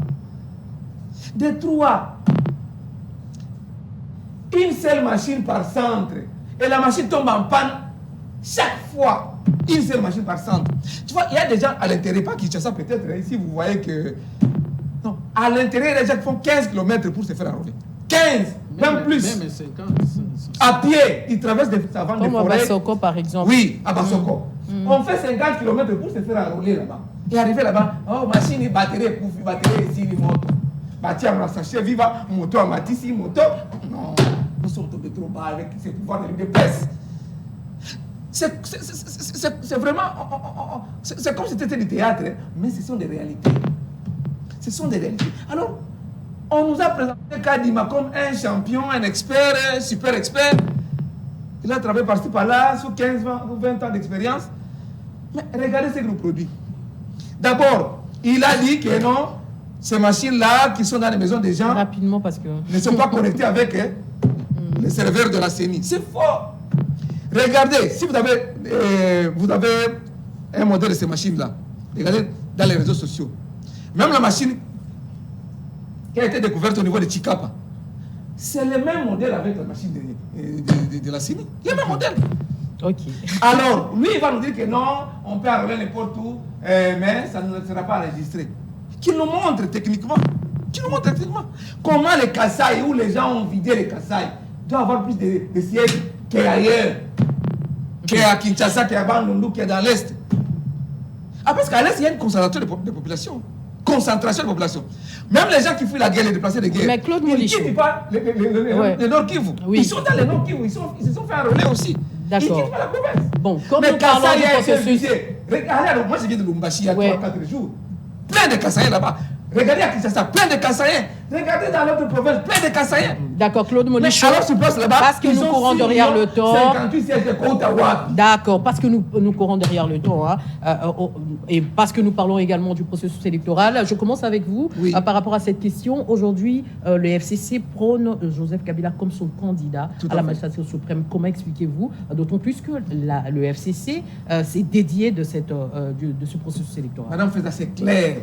De trois. Une seule machine par centre. Et la machine tombe en panne chaque fois. Une seule machine par centre. Tu vois, il y a des gens à l'intérieur, pas Kinshasa peut-être, ici vous voyez que... Non, à l'intérieur, les gens font 15 km pour se faire enrôler. 15, même plus. Même 50. À pied, ils traversent des savannes, des Comme à forêts. Bassoko, par exemple. Oui, à Bassoko. On fait 50 km pour se faire enrôler là-bas. Et arriver là-bas, oh, machine, batterie, ici, moto. Bâti à sachet viva, moto à Matissi, moto. Non, nous sommes tombés trop bas avec ces pouvoirs de presse. C'est vraiment... C'est comme si c'était du théâtre, hein, mais ce sont des réalités. Ce sont des réalités. Alors, on nous a présenté Kadima comme un champion, un expert, un super expert. Il a travaillé par-ci par-là, sous 15 ou 20 ans d'expérience. Mais regardez ce qu'il nous produit. D'abord, il a dit que non, ces machines-là qui sont dans les maisons des gens Rapidement, parce que... ne sont pas connectées avec les serveurs de la CENI. C'est faux. Regardez, si vous avez un modèle de ces machines-là, regardez dans les réseaux sociaux. Même la machine qui a été découverte au niveau de Chikapa, c'est le même modèle avec la machine de la CENI. Le même modèle. Ok. Alors, lui, il va nous dire que non, on peut enrôler n'importe où, mais ça ne sera pas enregistré. Qu'il nous montre techniquement. Comment les Kasaï, où les gens ont vidé les Kasaï, doivent avoir plus de sièges qu'ailleurs. Qu'à Kinshasa, qu'à Bandundu, qu'à dans l'Est. Ah, parce qu'à l'Est, il y a une concentration de population. Concentration de population. Même les gens qui fuient la guerre, les déplacés de guerre. Mais Claude ils ne Molichou. quittent pas le Nord Kivu. Oui. Ils sont dans le Nord Kivu. Ils se sont fait enrôler aussi. D'accord. Ils quittent pas la province. Bon, comme mais nous parlons Kasaï du a été processus... visé. Regardez, moi je viens de Lumbashi il y a Ouais. 3-4 jours. Plein de Kassaïens là-bas. Regardez à Kinshasa, plein de Kassaïens. Regardez dans l'autre province, plein de Kassaïens. D'accord, Claude Mais Molichon. alors sur place là-bas, Parce que ils nous ont courons 6 derrière le temps. 58 sièges de Ottawa. D'accord, parce que nous courons derrière le temps, hein, et parce que nous parlons également du processus électoral. Je commence avec vous Oui. par rapport à cette question. Aujourd'hui, le FCC prône Joseph Kabila comme son candidat Tout à à la fait. magistrature suprême. Comment expliquez-vous? D'autant plus que le FCC s'est dédié de ce processus électoral. Madame Feza, c'est clair.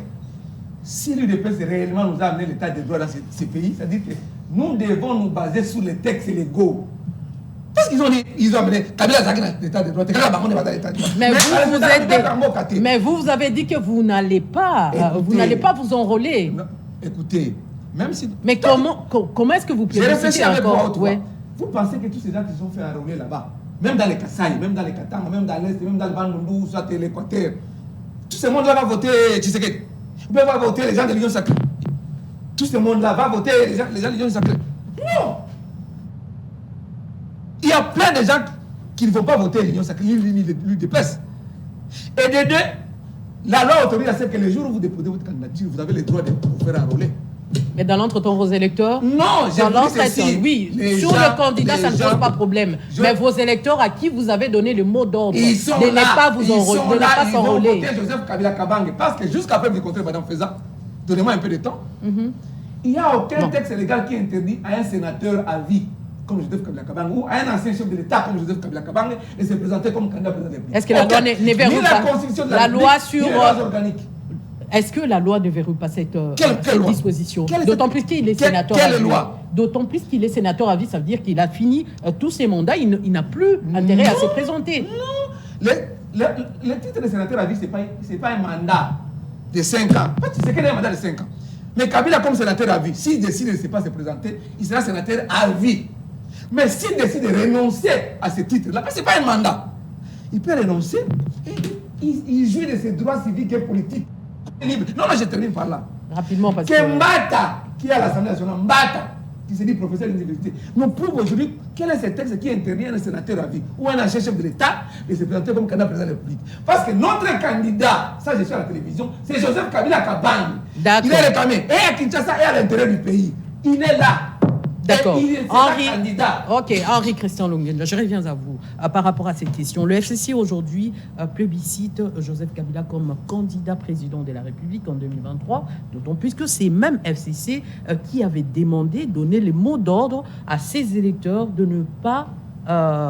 Si l'UDPS réellement nous a amené l'état de droit dans ces pays, c'est-à-dire que nous devons nous baser sur les textes légaux. Parce qu'ils ont dit, ils ont amené Kabila Zaki dans l'état de droit. On n'est pas dans l'état de droit. Mais Mais vous avez dit que vous n'allez pas, vous enrôler. Non, écoutez, même si. Mais comment est-ce que vous J'ai réfléchi plébiscitez avec voix encore? haute. Ouais. Vous pensez que tous ces gens qui se sont fait enrôler là-bas, même dans les Kasaï, même dans les Katanga, même dans l'Est, même dans le Bandundu, soit l'Équateur, tout ce monde-là va voter Tshisekedi. Vous pouvez pas voter les gens de l'Union Sacrée. Tout ce monde-là va voter les gens de l'Union Sacrée. Non! Il y a plein de gens qui ne vont pas voter l'Union Sacrée, lui déplace. Et de deux, la loi autorise à ce que le jour où vous déposez votre candidature, vous avez le droit de vous faire enrôler. Mais dans l'entretemps, vos électeurs, Non, j'ai dans dit l'entretien, ceci. oui, Les sur gens- le candidat, les ça ne gens- pose pas problème. Je- Mais vos électeurs à qui vous avez donné le mot d'ordre Ils sont de ne là, pas vous ils enrôler, sont de ne là, pas ils vont s'enrôler. voter Joseph Kabila Kabange parce que jusqu'à preuve du contraire, Madame Feza, donnez-moi un peu de temps. Il n'y a aucun Non. texte légal qui interdit à un sénateur à vie comme Joseph Kabila Kabange ou à un ancien chef de l'État comme Joseph Kabila Kabange de se présenter comme candidat président de la République. Est-ce que la loi ne verrouille Ni la pas Constitution de la la loi République, sur, ni les lois organiques. Est-ce que la loi ne verrouille pas cette Quelle loi? disposition? Quelle est D'autant cette- plus qu'il est quelle- sénateur quelle à vie. loi? D'autant plus qu'il est sénateur à vie, ça veut dire qu'il a fini tous ses mandats, il n'a plus intérêt à se présenter. Le titre de sénateur à vie, ce n'est pas un mandat de 5 ans. C'est qu'un mandat de 5 ans. Mais Kabila, comme sénateur à vie, s'il décide de ne pas se présenter, il sera sénateur à vie. Mais s'il décide de renoncer à ce titre-là, ce n'est pas un mandat. Il peut renoncer et il jouit de ses droits civiques et politiques. Libre. Non, je termine par là. Rapidement, parce Que que... Mbata, qui est à l'Assemblée nationale, Mbata, qui se dit professeur d'université, nous prouve aujourd'hui quel est ce texte qui interdit un sénateur à vie ou un ancien chef de l'État de se présenter comme candidat président de la République. Parce que notre candidat, ça je suis à la télévision, c'est Joseph Kabila Kabange. D'accord. Il est réclamé et à Kinshasa et à l'intérieur du pays. Il est là. D'accord. Et il est candidat. Ok, Henri Christian Longuien, je reviens à vous par rapport à cette question. Le FCC aujourd'hui plébiscite Joseph Kabila comme candidat président de la République en 2023, d'autant plus que c'est même FCC qui avait demandé, donné les mots d'ordre à ses électeurs de ne pas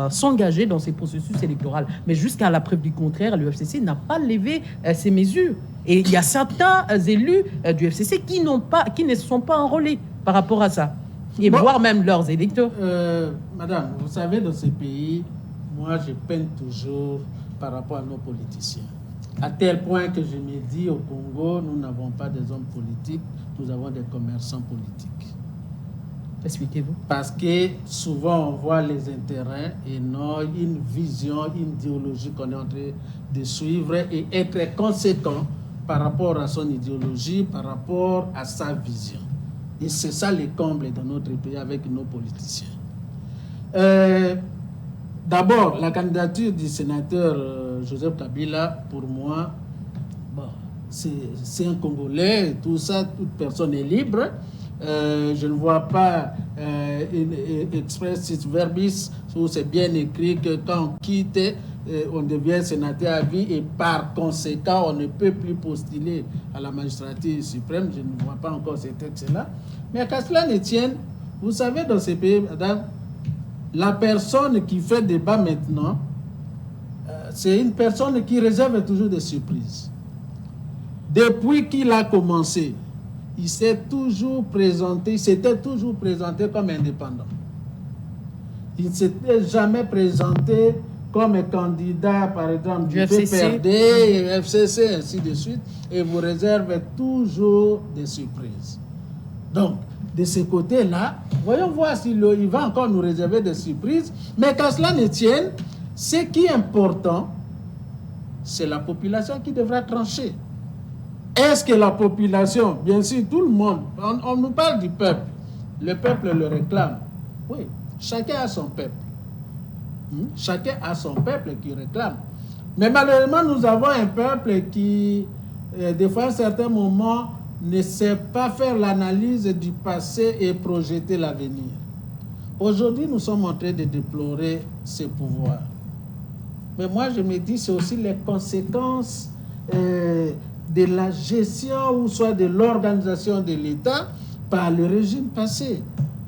s'engager dans ces processus électoraux. Mais jusqu'à la preuve du contraire, le FCC n'a pas levé ces mesures. Et il y a certains élus du FCC qui ne sont pas enrôlés par rapport à ça. Et voire même leurs électeurs. Madame, vous savez, dans ces pays, moi, je peine toujours par rapport à nos politiciens. À tel point que je me dis, au Congo, nous n'avons pas des hommes politiques, nous avons des commerçants politiques. Expliquez-vous. Parce que souvent, on voit les intérêts et non une vision, une idéologie qu'on est en train de suivre et être conséquent par rapport à son idéologie, par rapport à sa vision. Et c'est ça les combles dans notre pays avec nos politiciens. D'abord, la candidature du sénateur Joseph Kabila, pour moi, bon, c'est un Congolais, tout ça, toute personne est libre. Je ne vois pas une expressis verbis où c'est bien écrit que quand on quitte, on devient sénateur à vie et par conséquent, on ne peut plus postuler à la magistrature suprême. Je ne vois pas encore ces textes-là. Mais qu'à cela ne tienne, vous savez, dans ces pays, madame, la personne qui fait débat maintenant, c'est une personne qui réserve toujours des surprises. Depuis qu'il a commencé, il s'était toujours présenté comme indépendant. Il ne s'était jamais présenté comme candidat, par exemple, du PPRD, FCC, ainsi de suite, et vous réserve toujours des surprises. Donc, de ce côté-là, voyons voir s'il va encore nous réserver des surprises, mais qu'à cela ne tienne, ce qui est important, c'est la population qui devra trancher. Est-ce que la population, bien sûr, tout le monde, on nous parle du peuple, le peuple le réclame. Oui, chacun a son peuple. Chacun a son peuple qui réclame. Mais malheureusement, nous avons un peuple qui, des fois, à certains moments, ne sait pas faire l'analyse du passé et projeter l'avenir. Aujourd'hui, nous sommes en train de déplorer ces pouvoirs. Mais moi, je me dis, c'est aussi les conséquences de la gestion ou soit de l'organisation de l'État par le régime passé.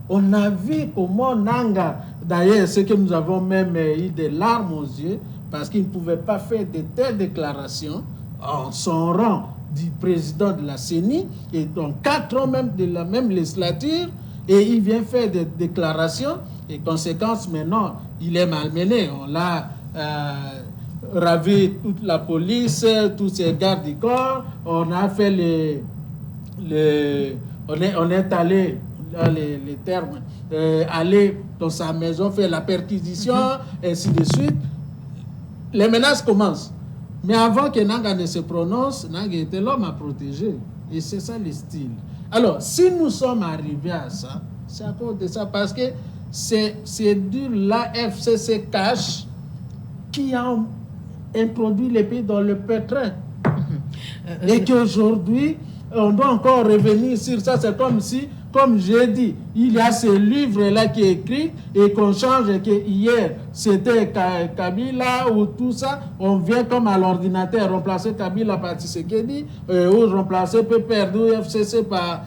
On a vu comment Nanga, d'ailleurs, ce que nous avons même eu des larmes aux yeux, parce qu'il ne pouvait pas faire de telles déclarations en son rang du président de la CENI, et dans 4 ans même de la même législature, et il vient faire des déclarations, et conséquence, maintenant, il est malmené. On l'a ravi toute la police, tous ses gardes du corps, on a fait on est allé, dans les termes, aller dans sa maison, faire la perquisition, ainsi de suite. Les menaces commencent. Mais avant que Nanga ne se prononce, Nanga était l'homme à protéger. Et c'est ça le style. Alors, si nous sommes arrivés à ça, c'est à cause de ça, parce que c'est dur l'AFCC cash qui a introduit les pays dans le pétrin. Et qu'aujourd'hui, on doit encore revenir sur ça. C'est comme si, comme j'ai dit, il y a ce livre-là qui est écrit et qu'on change, et que hier c'était Kabila ou tout ça, on vient comme à l'ordinateur remplacer Kabila par Tshisekedi ou remplacer PPRD ou FCC par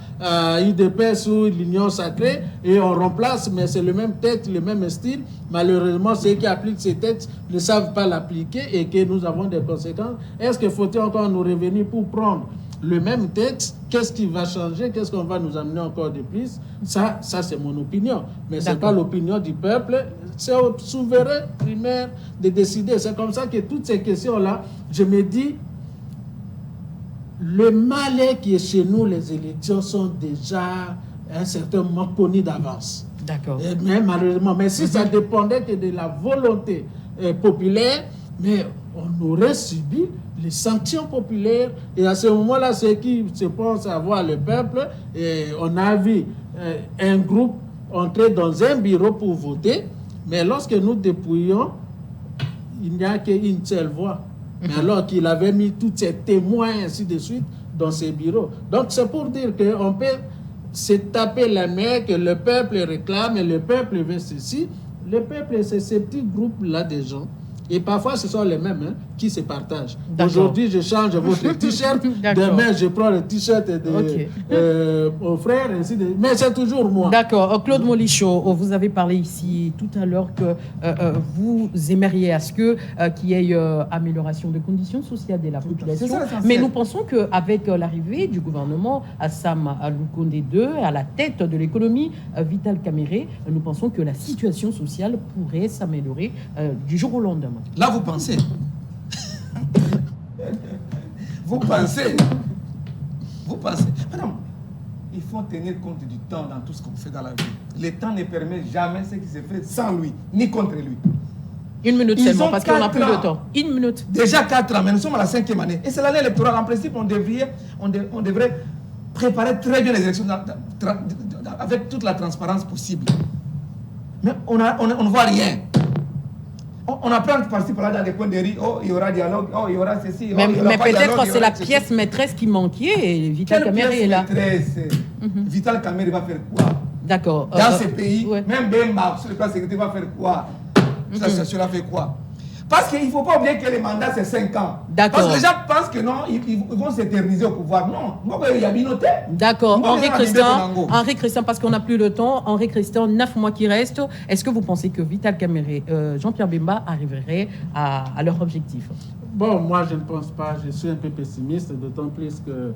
UDPS ou l'Union Sacrée, et on remplace, mais c'est le même texte, le même style. Malheureusement, ceux qui appliquent ces textes ne savent pas l'appliquer et que nous avons des conséquences. Est-ce qu'il faut encore nous revenir pour prendre le même texte? Qu'est-ce qui va changer? Qu'est-ce qu'on va nous amener encore de plus? Ça c'est mon opinion. Mais ce n'est pas l'opinion du peuple. C'est au souverain primaire de décider. C'est comme ça que toutes ces questions-là, je me dis, le malheur qui est chez nous, les élections sont déjà à un certain moment connus d'avance. D'accord. Mais malheureusement, mais si ça dépendait que de la volonté populaire, mais on aurait subi les sanctions populaires. Et à ce moment-là, ceux qui se pensent avoir le peuple, et on a vu un groupe entrer dans un bureau pour voter, mais lorsque nous dépouillons, il n'y a qu'une seule voix. Mais alors qu'il avait mis tous ces témoins, ainsi de suite, dans ces bureaux. Donc c'est pour dire qu'on peut se taper la main, que le peuple réclame et le peuple veut ceci. Le peuple, c'est ces petits groupes-là de gens. Et parfois, ce sont les mêmes qui se partagent. Aujourd'hui, je change votre t-shirt. Demain, je prends le t-shirt de mon frère. Ainsi de... Mais c'est toujours moi. D'accord. Claude Molichot, vous avez parlé ici tout à l'heure que vous aimeriez à ce qu'il y ait amélioration des conditions sociales de la population. Mais nous pensons qu'avec l'arrivée du gouvernement Assam Lukonde II à la tête de l'économie, Vital Kamerhe, nous pensons que la situation sociale pourrait s'améliorer du jour au lendemain. Là, vous pensez. Vous pensez. Madame, il faut tenir compte du temps dans tout ce qu'on fait dans la vie. Le temps ne permet jamais ce qui se fait sans lui, ni contre lui. 1 minute seulement, parce qu'on n'a plus de temps. 1 minute. Déjà 4 ans, mais nous sommes à la 5e année. Et c'est l'année électorale. En principe, on devrait préparer très bien les élections avec toute la transparence possible. Mais on ne voit rien. On apprend par-ci par-là dans des coins de rue, oh, il y aura dialogue, oh, il y aura ceci. Mais peut-être c'est la pièce maîtresse qui manquait et Vital Kamerhe est là. Vital Kamerhe va faire quoi? D'accord. Dans ces pays, même Bemba, sur le plan sécurité, va faire quoi? Cela fait quoi? Parce qu'il ne faut pas oublier que les mandats, c'est 5 ans. D'accord. Parce que les gens pensent que non, ils vont s'éterniser au pouvoir. Non, il y a binoté. D'accord. Henri Christian, parce qu'on n'a plus le temps. Henri Christian, 9 mois qui restent. Est-ce que vous pensez que Vital Kamerhe, Jean-Pierre Bemba arriveraient à leur objectif? Bon, moi, je ne pense pas. Je suis un peu pessimiste, d'autant plus que,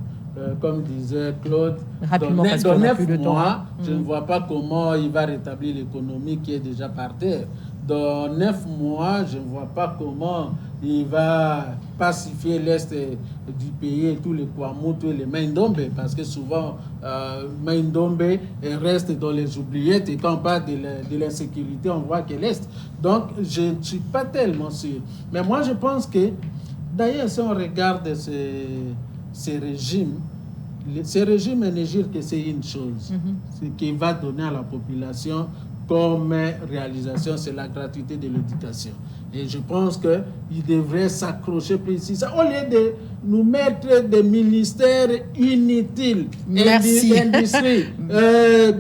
comme disait Claude, dans 9 mois, je ne vois pas comment il va rétablir l'économie qui est déjà par terre. Dans 9 mois, je ne vois pas comment il va pacifier l'Est du pays, et tous les Kouamou, tous les Maindombe, parce que souvent, Maindombe reste dans les oubliettes, et quand on parle de l'insécurité, on voit que l'Est. Donc, je ne suis pas tellement sûr. Mais moi, je pense que, d'ailleurs, si on regarde ces régimes ne gèrent que c'est une chose, ce qui va donner à la population comme réalisation, c'est la gratuité de l'éducation. Et je pense qu'il devrait s'accrocher précis. Au lieu de nous mettre des ministères inutiles, Merci. industrie,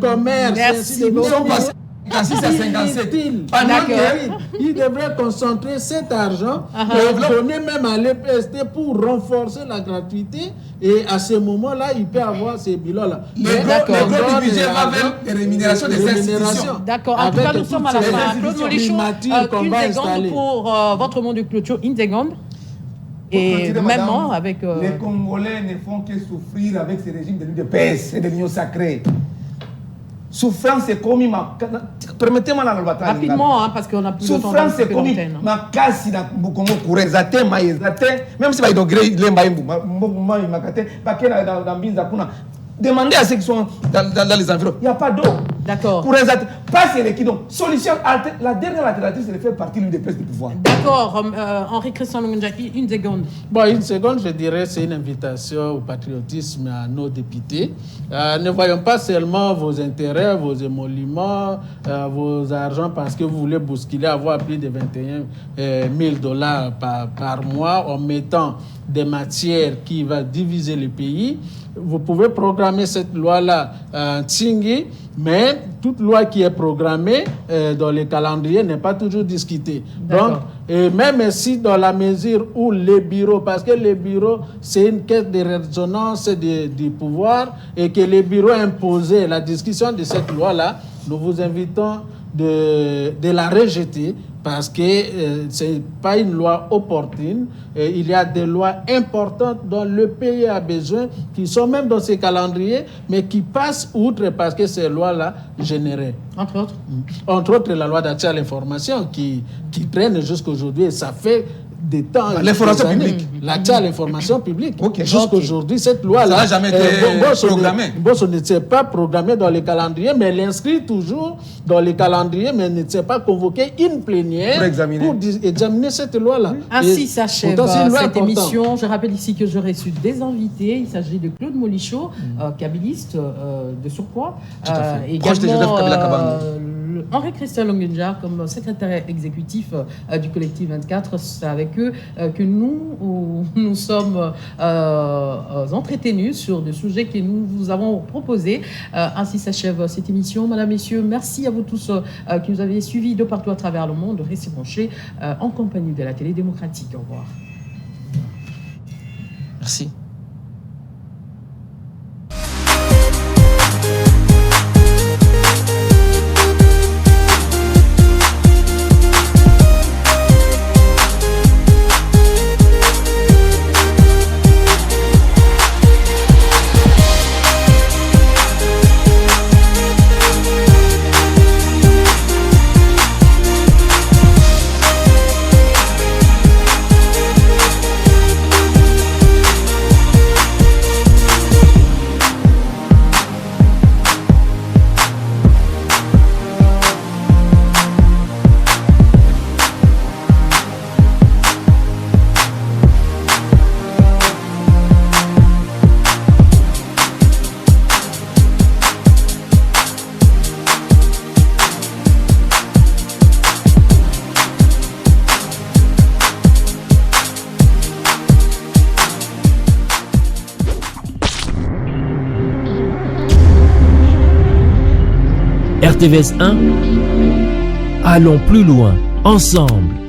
commerce, Merci ainsi de beaucoup. suite. Ils sont passés 56 à 57. Inutile. D'accord. Il devrait concentrer cet argent et donner même à l'EPST pour renforcer la gratuité. Et à ce moment-là, il peut avoir ces bilans-là. Le D'accord. gros du budget va vers les rémunérations des institutions. D'accord. En tout cas, nous sommes à la Avec fin. toutes Claude ces Molichon, climatiques qu'on une va seconde installer. pour votre mot de clôture. Une seconde. Et Continuez, même madame. avec... Les Congolais ne font que souffrir avec ces régimes de l'UDPS et de l'Union sacrée. Souffrance est commis. Permettez-moi la loi. rapidement, hein, parce qu'on a plus de temps Souffrance est commis. d'antenne. Ma casse na Congo courait zate maïs zate même si ba idogré les maïmbu ma makate pas que dans binza kuna. Demandez à ceux qui sont dans les environs. Il n'y a pas d'eau. D'accord. Courait zate. Pas c'est qui donc solution la dernière alternative c'est de faire partie de l'UDPS du pouvoir. D'accord. Henri Christian Longonja, une seconde. Bon, une seconde, je dirais, c'est une invitation au patriotisme à nos députés. Ne voyons pas seulement vos intérêts, vos émoluments, vos argents, parce que vous voulez bousculer, avoir plus de 21 000 $ par mois en mettant des matières qui vont diviser le pays. Vous pouvez programmer cette loi-là Tsingi, mais toute loi qui est programmée dans le calendrier n'est pas toujours discutée. Donc, et même si dans la mesure où les bureaux, parce que les bureaux, c'est une caisse de résonance du pouvoir, et que les bureaux imposaient la discussion de cette loi-là, nous vous invitons de la rejeter, parce que ce n'est pas une loi opportune. Il y a des lois importantes dont le pays a besoin, qui sont même dans ces calendriers, mais qui passent outre parce que ces lois-là généraient. Entre autres. Entre autres, la loi d'accès à l'information qui traîne jusqu'aujourd'hui, et ça fait des temps. L'information des années. publique. L'accès à l'information publique. Ok. Jusqu'aujourd'hui, cette loi-là. Ça n'a jamais été programmé. Bon, ne s'est pas programmé dans les calendriers, mais elle inscrit toujours dans les calendriers, mais ne s'est pas convoqué une plénière Pour examiner. examiner cette loi-là. Ainsi Et s'achève pourtant, c'est une loi cette importante. émission. Je rappelle ici que j'aurais reçu des invités. Il s'agit de Claude Molichon, kabyliste de surcroît. Proche de Joseph Kabila Kabangou. Henri Christian Longonja comme secrétaire exécutif du collectif 24. C'est avec eux que nous sommes entretenus sur des sujets que nous vous avons proposés. Ainsi s'achève cette émission. Madame, Messieurs, merci à vous tous qui nous avez suivis de partout à travers le monde. Restez branchés en compagnie de la télé démocratique. Au revoir. Merci. RTVS 1, allons plus loin, ensemble.